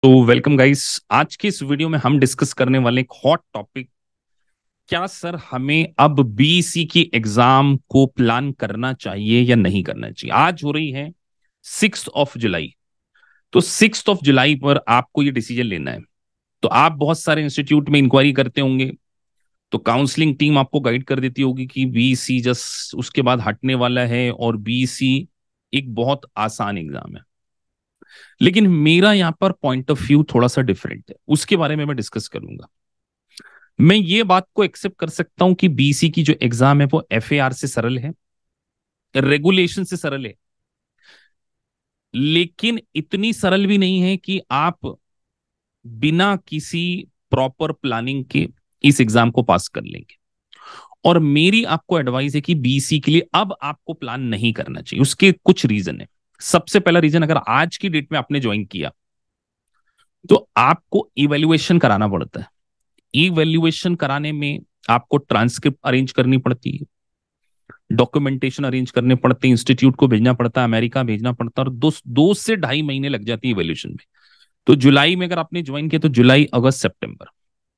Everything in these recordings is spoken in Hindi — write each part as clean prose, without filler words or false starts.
तो वेलकम गाइस। आज की इस वीडियो में हम डिस्कस करने वाले एक हॉट टॉपिक, क्या सर हमें अब बीईसी की एग्जाम को प्लान करना चाहिए या नहीं करना चाहिए। आज हो रही है 6 जुलाई। तो 6 जुलाई पर आपको ये डिसीजन लेना है। तो आप बहुत सारे इंस्टीट्यूट में इंक्वायरी करते होंगे, तो काउंसलिंग टीम आपको गाइड कर देती होगी कि बीईसी जस्ट उसके बाद हटने वाला है और बीईसी एक बहुत आसान एग्जाम है। लेकिन मेरा यहाँ पर पॉइंट ऑफ व्यू थोड़ा सा डिफरेंट है, उसके बारे में मैं डिस्कस करूंगा। मैं ये बात को एक्सेप्ट कर सकता हूं कि बीसी की जो एग्जाम है वो एफएआर से सरल है, रेगुलेशन से सरल है, लेकिन इतनी सरल भी नहीं है कि आप बिना किसी प्रॉपर प्लानिंग के इस एग्जाम को पास कर लेंगे। और मेरी आपको एडवाइस है कि बीसी के लिए अब आपको प्लान नहीं करना चाहिए। उसके कुछ रीजन है। सबसे पहला रीजन, अगर आज की डेट में आपने ज्वाइन किया तो आपको इवेल्युएशन कराना पड़ता है। इवेल्युएशन कराने में आपको ट्रांसक्रिप्ट अरेंज करनी पड़ती है, डॉक्यूमेंटेशन अरेंज करने पड़ते हैं, इंस्टीट्यूट को भेजना पड़ता है, अमेरिका भेजना पड़ता है, और 2 से ढाई महीने लग जाती है इवेल्यूशन में। तो जुलाई में अगर आपने ज्वाइन किया तो जुलाई अगस्त सितंबर,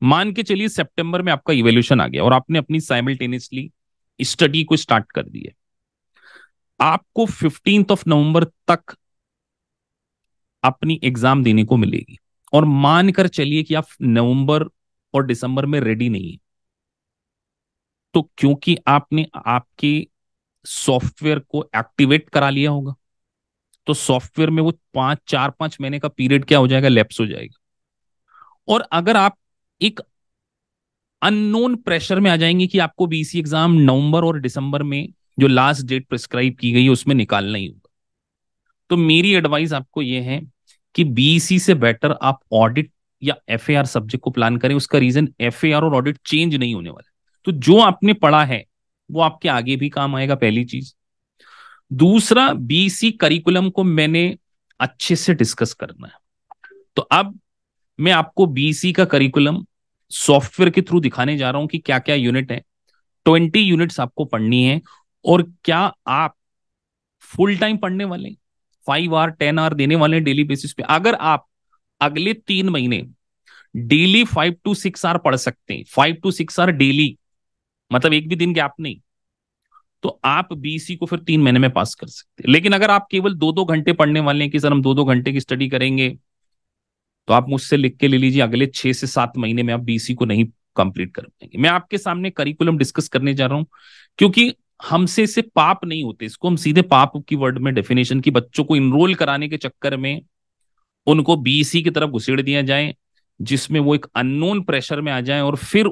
मान के चलिए सितंबर में आपका इवेल्यूशन आ गया और आपने अपनी साइमल्टेनियसली स्टडी को स्टार्ट कर दी है। आपको 15 नवंबर तक अपनी एग्जाम देने को मिलेगी। और मानकर चलिए कि आप नवंबर और दिसंबर में रेडी नहीं है, तो क्योंकि आपने आपके सॉफ्टवेयर को एक्टिवेट करा लिया होगा, तो सॉफ्टवेयर में वो 4-5 महीने का पीरियड क्या हो जाएगा, लैप्स हो जाएगा। और अगर आप एक अननोन प्रेशर में आ जाएंगे कि आपको बीसी एग्जाम नवंबर और दिसंबर में जो लास्ट डेट प्रिस्क्राइब की गई है उसमें निकालना ही होगा, तो मेरी एडवाइस आपको यह है कि बीसी से बेटर आप ऑडिट या एफएआर सब्जेक्ट को प्लान करें। उसका रीजन, एफएआर और ऑडिट चेंज नहीं होने वाला। तो जो आपने पढ़ा है वो आपके आगे भी काम आएगा, पहली चीज। दूसरा, बीसी करिकुलम को मैंने अच्छे से डिस्कस करना है। तो अब मैं आपको बीसी का करिकुलम सॉफ्टवेयर के थ्रू दिखाने जा रहा हूं कि क्या क्या यूनिट है। 20 यूनिट्स आपको पढ़नी है। और क्या आप फुल टाइम पढ़ने वाले, 5 आवर 10 आवर देने वाले डेली बेसिस पे? अगर आप अगले 3 महीने डेली 5 to 6 आवर पढ़ सकते हैं, 5 to 6 आवर डेली, मतलब एक भी दिन गैप नहीं, तो आप बीसी को फिर 3 महीने में पास कर सकते हैं। लेकिन अगर आप केवल 2-2 घंटे पढ़ने वाले हैं कि सर हम 2-2 घंटे की स्टडी करेंगे, तो आप मुझसे लिख के ले लीजिए, अगले 6 से 7 महीने में आप बीसी को नहीं कंप्लीट कर पाएंगे। मैं आपके सामने करिकुलम डिस्कस करने जा रहा हूं, क्योंकि हमसे से पाप नहीं होते। इसको हम सीधे पाप की वर्ड में डेफिनेशन की, बच्चों को इनरोल कराने के चक्कर में उनको बीसी की तरफ घुसेड़ दिया जाए, जिसमें वो एक अननोन प्रेशर में आ जाए और फिर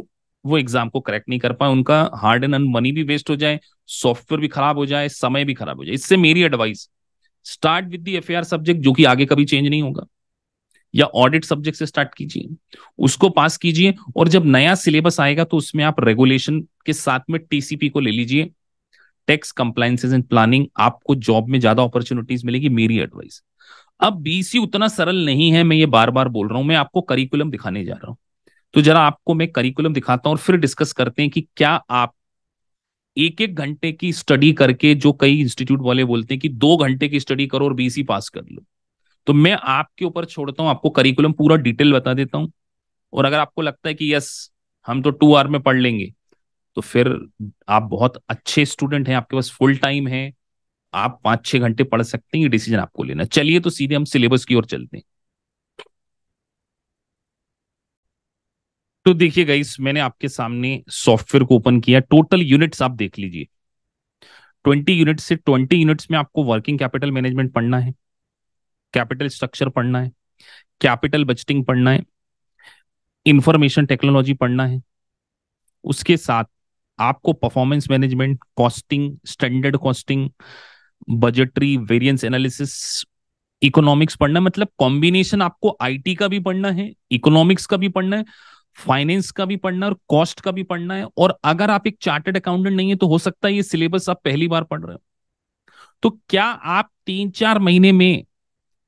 वो एग्जाम को क्रैक नहीं कर पाए, उनका हार्ड एंड अर्न मनी भी वेस्ट हो जाए, सॉफ्टवेयर भी खराब हो जाए, समय भी खराब हो जाए। इससे मेरी advice, start with the FAR subject जो कि आगे कभी चेंज नहीं होगा, या ऑडिट सब्जेक्ट से स्टार्ट कीजिए, उसको पास कीजिए। और जब नया सिलेबस आएगा तो उसमें आप रेगुलेशन के साथ में टीसीपी को ले लीजिए, टैक्स कंप्लायंसेस एंड प्लानिंग। आपको जॉब में ज्यादा अपॉर्चुनिटीज मिलेगी, मेरी एडवाइस। अब बीसी उतना सरल नहीं है, मैं ये बार बार बोल रहा हूं। मैं आपको करिकुलम दिखाने जा रहा हूं, तो जरा आपको मैं करिकुलम दिखाता हूं और फिर डिस्कस करते हैं कि क्या आप 1-1 घंटे की स्टडी करके, जो कई इंस्टीट्यूट वाले बोलते हैं कि 2 घंटे की स्टडी करो और बीसी पास कर लो, तो मैं आपके ऊपर छोड़ता हूं। आपको करिकुलम पूरा डिटेल बता देता हूं। और अगर आपको लगता है कि यस हम तो 2 आवर में पढ़ लेंगे, तो फिर आप बहुत अच्छे स्टूडेंट हैं, आपके पास फुल टाइम है, आप 5-6 घंटे पढ़ सकते हैं। ये डिसीजन आपको लेना है। चलिए तो सीधे हम सिलेबस की ओर चलते हैं। तो देखिए गाइस, मैंने आपके सामने सॉफ्टवेयर को ओपन किया। टोटल यूनिट्स आप देख लीजिए, 20 यूनिट्स से 20 यूनिट्स में आपको वर्किंग कैपिटल मैनेजमेंट पढ़ना है, कैपिटल स्ट्रक्चर पढ़ना है, कैपिटल बजटिंग पढ़ना है, इंफॉर्मेशन टेक्नोलॉजी पढ़ना है। उसके साथ आपको performance management, costing, standard costing, budgetary variance analysis, economics पढ़ना है। मतलब कॉम्बिनेशन आपको आईटी का भी पढ़ना है, इकोनॉमिक्स का भी पढ़ना है, फाइनेंस का भी पढ़ना है और कॉस्ट का भी पढ़ना है। और अगर आप एक चार्टर्ड अकाउंटेंट नहीं है तो हो सकता है ये सिलेबस आप पहली बार पढ़ रहे हो, तो क्या आप 3-4 महीने में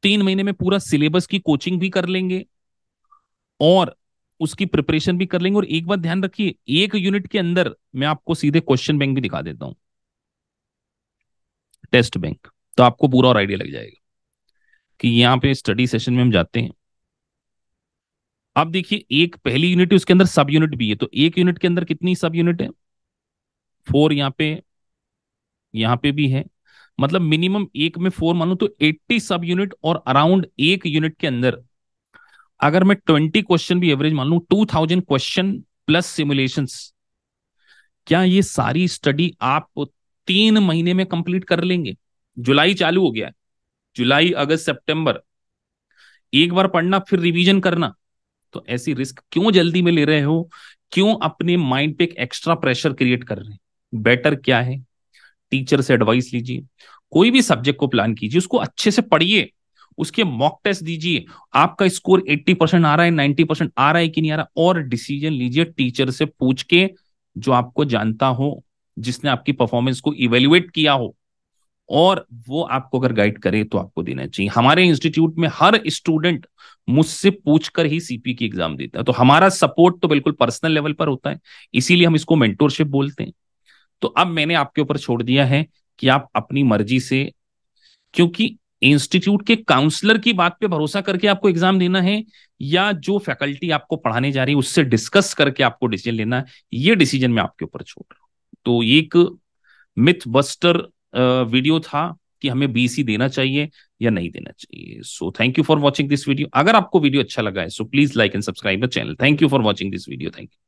3 महीने में पूरा सिलेबस की कोचिंग भी कर लेंगे और उसकी प्रिपरेशन भी कर लेंगे? और एक बात ध्यान रखिए, एक यूनिट के अंदर मैं आपको सीधे क्वेश्चन बैंक भी दिखा देता हूं, टेस्ट बैंक, तो आपको पूरा और आइडिया लग जाएगा कि यहाँ पे स्टडी सेशन में हम जाते हैं, अब देखिए, एक पहली यूनिट है, उसके अंदर सब यूनिट भी है, तो एक यूनिट के अंदर कितनी सब यूनिट है? 4 यहाँ पे भी है। मतलब मिनिमम एक में 4 मानू तो 80 सब यूनिट, और अराउंड एक यूनिट के अंदर अगर मैं 20 क्वेश्चन भी एवरेज मान लूं, 2000 क्वेश्चन प्लस सिमुलेशंस, क्या ये सारी स्टडी आप 3 महीने में कंप्लीट कर लेंगे? जुलाई चालू हो गया है, जुलाई अगस्त सितंबर, एक बार पढ़ना फिर रिवीजन करना। तो ऐसी रिस्क क्यों जल्दी में ले रहे हो? क्यों अपने माइंड पे एक एक्स्ट्रा प्रेशर क्रिएट कर रहे हैं? बेटर क्या है, टीचर से एडवाइस लीजिए, कोई भी सब्जेक्ट को प्लान कीजिए, उसको अच्छे से पढ़िए, उसके मॉक टेस्ट दीजिए। आपका स्कोर 80% आ रहा है, 90% आ रहा है कि नहीं आ रहा, और डिसीजन लीजिए टीचर से पूछ के, जो आपको जानता हो, जिसने आपकी परफॉर्मेंस को इवेल्युएट किया हो, और वो आपको अगर गाइड करे तो आपको देना चाहिए। हमारे इंस्टीट्यूट में हर स्टूडेंट मुझसे पूछकर ही सीपी की एग्जाम देता है, तो हमारा सपोर्ट तो बिल्कुल पर्सनल लेवल पर होता है, इसीलिए हम इसको मेंटोरशिप बोलते हैं। तो अब मैंने आपके ऊपर छोड़ दिया है कि आप अपनी मर्जी से, क्योंकि इंस्टीट्यूट के काउंसलर की बात पे भरोसा करके आपको एग्जाम देना है, या जो फैकल्टी आपको पढ़ाने जा रही है उससे डिस्कस करके आपको डिसीजन लेना है, ये डिसीजन मैं आपके ऊपर छोड़ रहा हूं। तो ये एक मिथ बस्टर वीडियो था कि हमें बीसी देना चाहिए या नहीं देना चाहिए। So thank you for watching this video. अगर आपको वीडियो अच्छा लगा है, so please like and subscribe the channel. Thank you for watching this video. Thank you.